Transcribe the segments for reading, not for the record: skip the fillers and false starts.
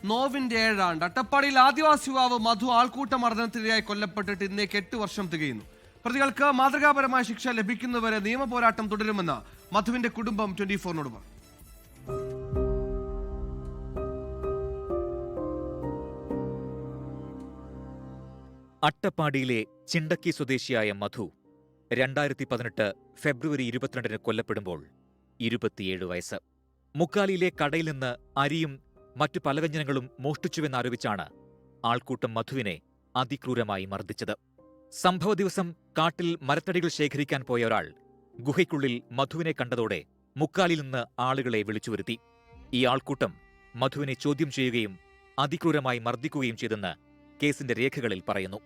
നോവിന്റെ ഏഴാണ്ട്. അട്ടപ്പാടിയിൽ ആദിവാസി യുവാവ് മധു ആൾക്കൂട്ട മർദ്ദനത്തിനിരയായി കൊല്ലപ്പെട്ടിട്ട് ഇന്നേക്ക് 8 വർഷം തികയുന്നു. പ്രതികൾക്ക് മാതൃകാപരമായ ശിക്ഷ ലഭിക്കുന്നവരെ നിയമ പോരാട്ടം തുടരുമെന്ന് മധുവിന്റെ കുടുംബം 24-നോട് പറഞ്ഞു. അട്ടപ്പാടിയിലെ ചിണ്ടക്കി സ്വദേശിയായ മധു 2018 ഫെബ്രുവരി 22-ന് കൊല്ലപ്പെടുമ്പോൾ 27 വയസ്സ്. മുക്കാലിയിലെ കടയിൽ നിന്ന് അരിയും മറ്റു പലവ്യഞ്ജനങ്ങളും മോഷ്ടിച്ചുവെന്നാരോപിച്ചാണ് ആൾക്കൂട്ടം മധുവിനെ അതിക്രൂരമായി മർദ്ദിച്ചത്. സംഭവ ദിവസം കാട്ടിൽ മരത്തടികൾ ശേഖരിക്കാൻ പോയ ഒരാൾ ഗുഹയ്ക്കുള്ളിൽ മധുവിനെ കണ്ടതോടെ മുക്കാലിൽ നിന്ന് ആളുകളെ വിളിച്ചുവരുത്തി. ഈ ആൾക്കൂട്ടം മധുവിനെ ചോദ്യം ചെയ്യുകയും അതിക്രൂരമായി മർദ്ദിക്കുകയും ചെയ്തെന്ന് കേസിന്റെ രേഖകളിൽ പറയുന്നു.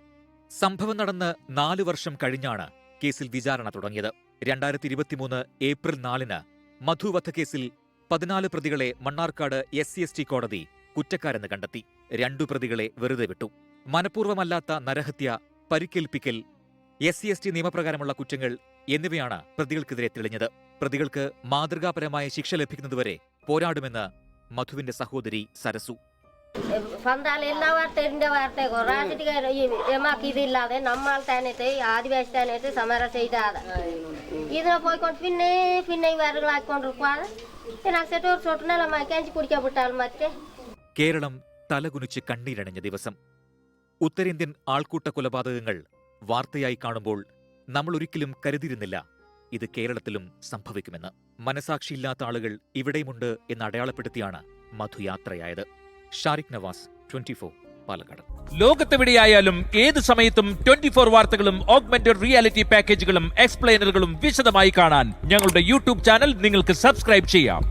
സംഭവം നടന്ന് 4 വർഷം കഴിഞ്ഞാണ് കേസിൽ വിചാരണ തുടങ്ങിയത്. 2023 ഏപ്രിൽ 4-ന് മധു വധക്കേസിൽ 14 പ്രതികളെ മണ്ണാർക്കാട് SC/ST കോടതി കുറ്റക്കാരെന്ന് കണ്ടെത്തി. 2 പ്രതികളെ വെറുതെ വിട്ടു. മനഃപൂർവ്വമല്ലാത്ത നരഹത്യ, പരിക്കേൽപ്പിക്കൽ, SC/ST നിയമപ്രകാരമുള്ള കുറ്റങ്ങൾ എന്നിവയാണ് പ്രതികൾക്കെതിരെ തെളിഞ്ഞത്. പ്രതികൾക്ക് മാതൃകാപരമായ ശിക്ഷ ലഭിക്കുന്നതുവരെ പോരാടുമെന്ന് മധുവിന്റെ സഹോദരി സരസു. എല്ലാ വാർത്തയും രാഷ്ട്രീയമാക്കിയതില്ലാതെ നമ്മൾ തന്നെ ആദിവാസി തന്നെ സമരം ചെയ്താതെ ഇതിനെ പോയിക്കൊണ്ട് പിന്നെ ഇവരുകളായിക്കൊണ്ടിരിക്കാതെ കുടിക്കാൻ വിട്ടാൽ മറ്റേ. കേരളം തലകുനിച്ച് കണ്ണീരണിഞ്ഞ ദിവസം. ഉത്തരേന്ത്യൻ ആൾക്കൂട്ട കൊലപാതകങ്ങൾ വാർത്തയായി കാണുമ്പോൾ നമ്മൾ ഒരിക്കലും കരുതിയിരുന്നില്ല ഇത് കേരളത്തിലും സംഭവിക്കുമെന്ന്. മനസാക്ഷിയില്ലാത്ത ആളുകൾ ഇവിടെയുമുണ്ട് എന്ന് അടയാളപ്പെടുത്തിയാണ് മധു യാത്രയായത്. ഷാരിഖ് നവാസ്, 24, പാലക്കാട്. ലോകത്തെവിടെയായാലും ഏത് സമയത്തും 24 വാർത്തകളും ഓഗ്മെന്റഡ് റിയാലിറ്റി പാക്കേജുകളും എക്സ്പ്ലെയിനറുകളും വിശദമായി കാണാൻ ഞങ്ങളുടെ യൂട്യൂബ് ചാനൽ നിങ്ങൾക്ക് സബ്സ്ക്രൈബ് ചെയ്യാം.